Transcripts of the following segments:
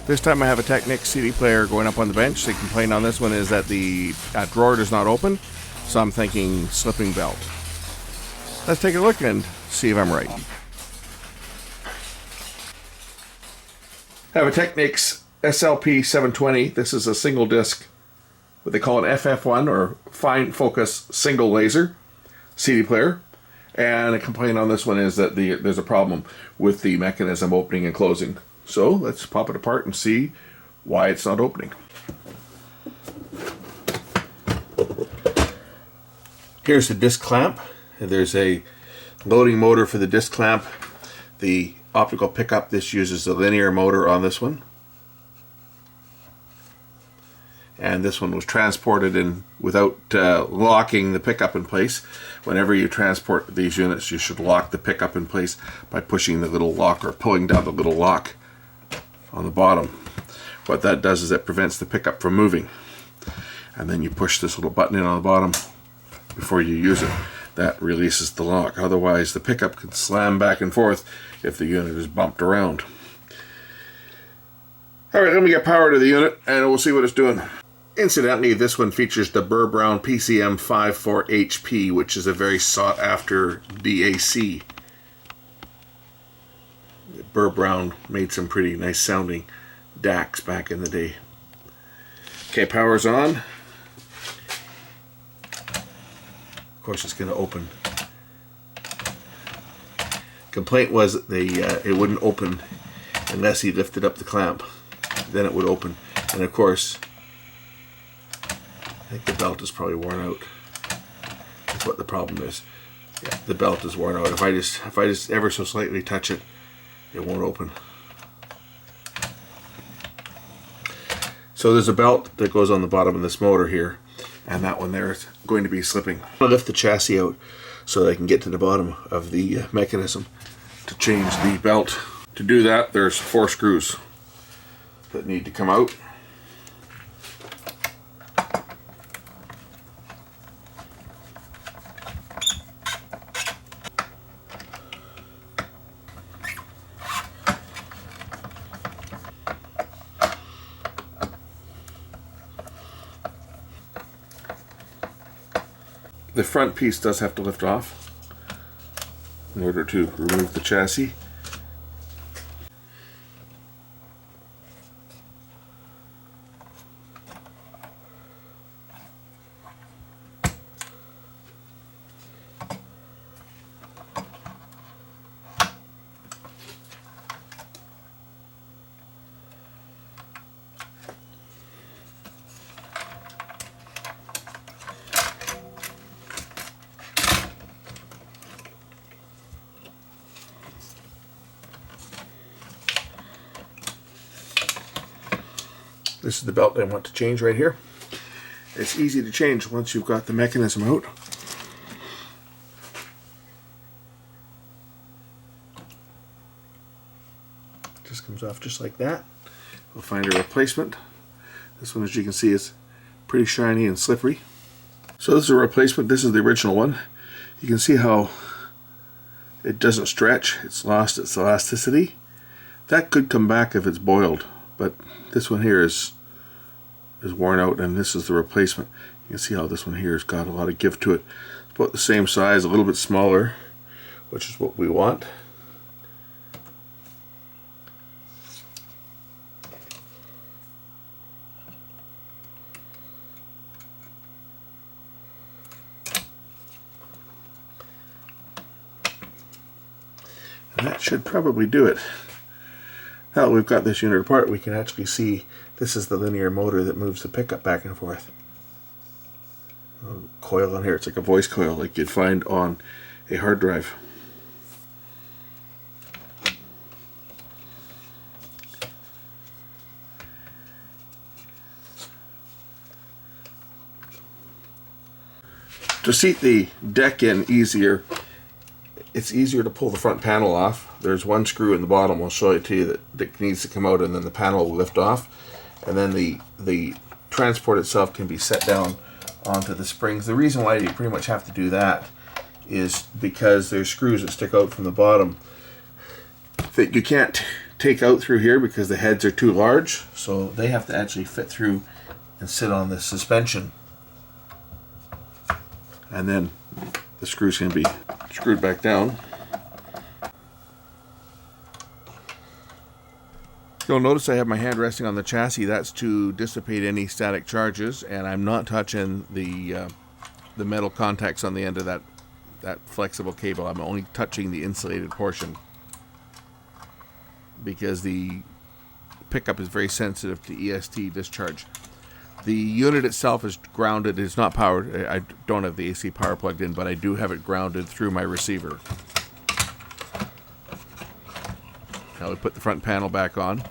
This time I have a Technics CD player going up on the bench. The complaint on this one is that the drawer does not open, so I'm thinking slipping belt. Let's take a look and see if I'm right. I have a Technics SLP720. This is a single disc, what they call an FF1 or fine focus single laser CD player. And a complaint on this one is that there's a problem with the mechanism opening and closing. So let's pop it apart and see why it's not opening. Here's the disc clamp. There's a loading motor for the disc clamp. The optical pickup, this uses the linear motor on this one. And this one was transported in without locking the pickup in place. Whenever you transport these units, you should lock the pickup in place by pushing the little lock or pulling down the little lock on the bottom. What that does is it prevents the pickup from moving. And then you push this little button in on the bottom before you use it. That releases the lock. Otherwise, the pickup can slam back and forth if the unit is bumped around. Alright, let me get power to the unit and we'll see what it's doing. Incidentally, this one features the Burr Brown PCM54HP, which is a very sought after DAC. Burr Brown made some pretty nice sounding DACs back in the day. Okay, power's on. Of course, it's going to open. Complaint was that it wouldn't open unless he lifted up the clamp. Then it would open. And of course, I think the belt is probably worn out. That's what the problem is. Yeah, the belt is worn out. If I just ever so slightly touch it, it won't open. So there's a belt that goes on the bottom of this motor here, and that one there is going to be slipping. I'm going to lift the chassis out so that I can get to the bottom of the mechanism to change the belt. To do that, there's 4 screws that need to come out. The front piece does have to lift off in order to remove the chassis. This is the belt I want to change right here. It's easy to change once you've got the mechanism out. Just comes off just like that. We'll find a replacement. This one, as you can see, is pretty shiny and slippery. So this is a replacement. This is the original one. You can see how it doesn't stretch. It's lost its elasticity. That could come back if it's boiled, but this one here is worn out, and this is the replacement. You can see how this one here has got a lot of give to it. It's about the same size, a little bit smaller, which is what we want. And that should probably do it. Now that we've got this unit apart, we can actually see this is the linear motor that moves the pickup back and forth. A coil on here, it's like a voice coil like you'd find on a hard drive. To seat the deck in easier, it's easier to pull the front panel off. There's one screw in the bottom, I'll show it to you, that needs to come out, and then the panel will lift off. And then the transport itself can be set down onto the springs. The reason why you pretty much have to do that is because there's screws that stick out from the bottom that you can't take out through here because the heads are too large, so they have to actually fit through and sit on the suspension. And then the screws can be screwed back down. You'll notice I have my hand resting on the chassis. That's to dissipate any static charges, and I'm not touching the metal contacts on the end of that flexible cable. I'm only touching the insulated portion because the pickup is very sensitive to EST discharge. The unit itself is grounded. It's not powered. I don't have the AC power plugged in, but I do have it grounded through my receiver. Now we put the front panel back on.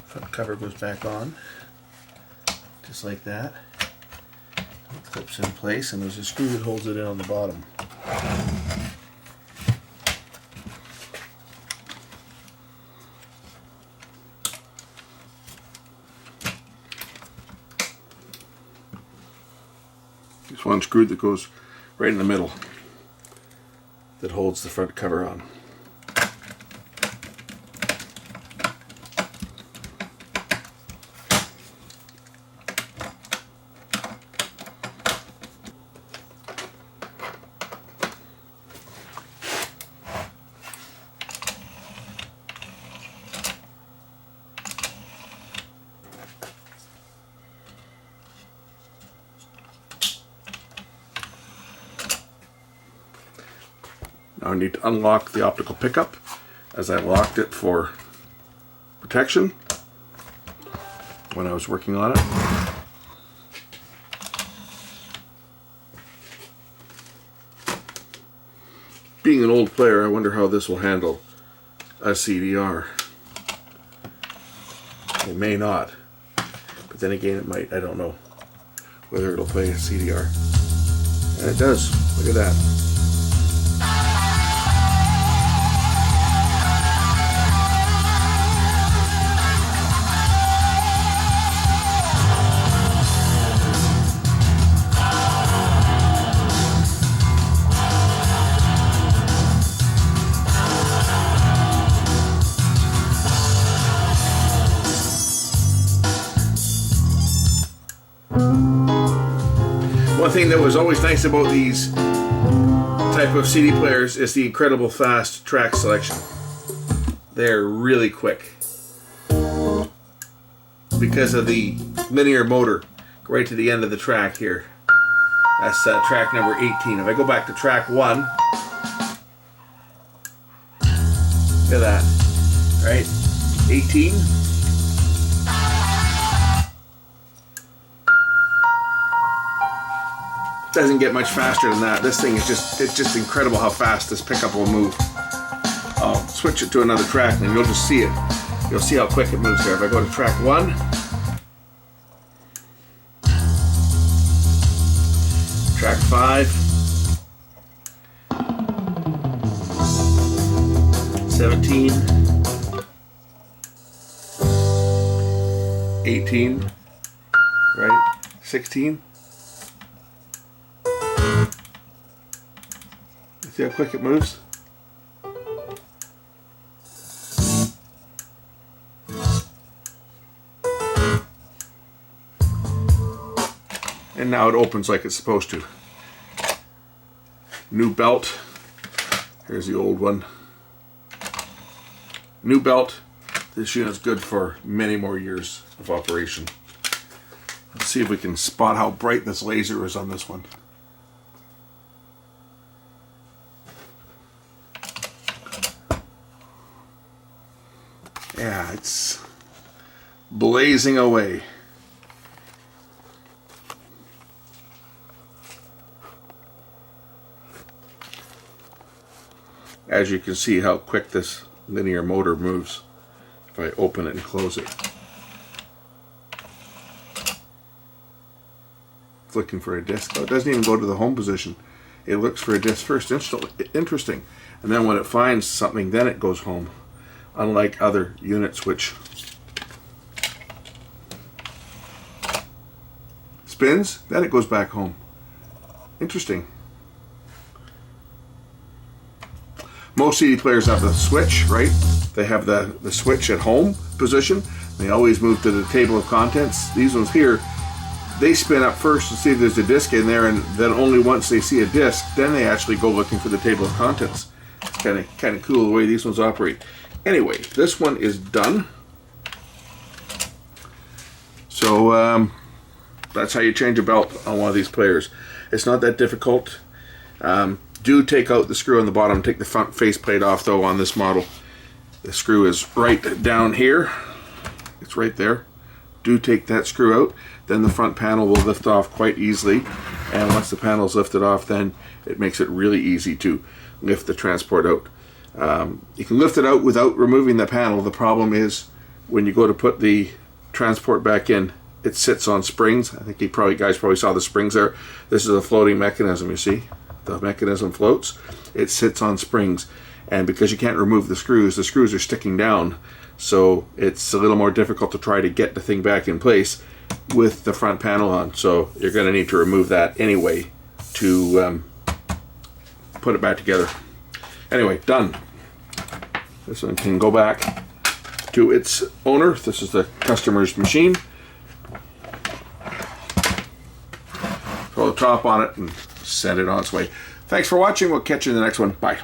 Front cover goes back on, just like that. It clips in place, and there's a screw that holds it in on the bottom. There's one screw that goes right in the middle that holds the front cover on. Now I need to unlock the optical pickup, as I locked it for protection when I was working on it. Being an old player, I wonder how this will handle a CDR. It may not, but then again it might. I don't know whether it'll play a CDR. And it does. Look at that. One thing that was always nice about these type of CD players is the incredible fast track selection. They're really quick because of the linear motor right to the end of the track here. That's track number 18. If I go back to track 1, look at that, right? 18. Doesn't get much faster than that. This thing is it's just incredible how fast this pickup will move. I'll switch it to another track and you'll just see it. You'll see how quick it moves there. If I go to track 1, track 5, 17, 18, right? 16. See how quick it moves? And now it opens like it's supposed to. New belt. Here's the old one. New belt. This unit's good for many more years of operation. Let's see if we can spot how bright this laser is on this one. Yeah, it's blazing away. As you can see how quick this linear motor moves. if I open it and close it. It's looking for a disc. Oh, it doesn't even go to the home position. It looks for a disc first. Interesting. And then when it finds something, then it goes home. Unlike other units which spins, then it goes back home. Interesting. Most CD players have the switch, right? They have the switch at home position. They always move to the table of contents. These ones here, they spin up first to see if there's a disc in there, and then only once they see a disc, then they actually go looking for the table of contents. It's kind of cool the way these ones operate. Anyway, this one is done. So that's how you change a belt on one of these players. It's not that difficult. Do take out the screw on the bottom. Take the front faceplate off though on this model. The screw is right down here. It's right there. Do take that screw out. Then the front panel will lift off quite easily. And once the panel is lifted off, then it makes it really easy to lift the transport out. You can lift it out without removing the panel. The problem is when you go to put the transport back in, it sits on springs. I think you guys probably saw the springs there. This is a floating mechanism, you see. The mechanism floats. It sits on springs. And because you can't remove the screws are sticking down. So it's a little more difficult to try to get the thing back in place with the front panel on. So you're going to need to remove that anyway to put it back together. Anyway, done. This one can go back to its owner. This is the customer's machine. Throw the top on it and send it on its way. Thanks for watching. We'll catch you in the next one. Bye.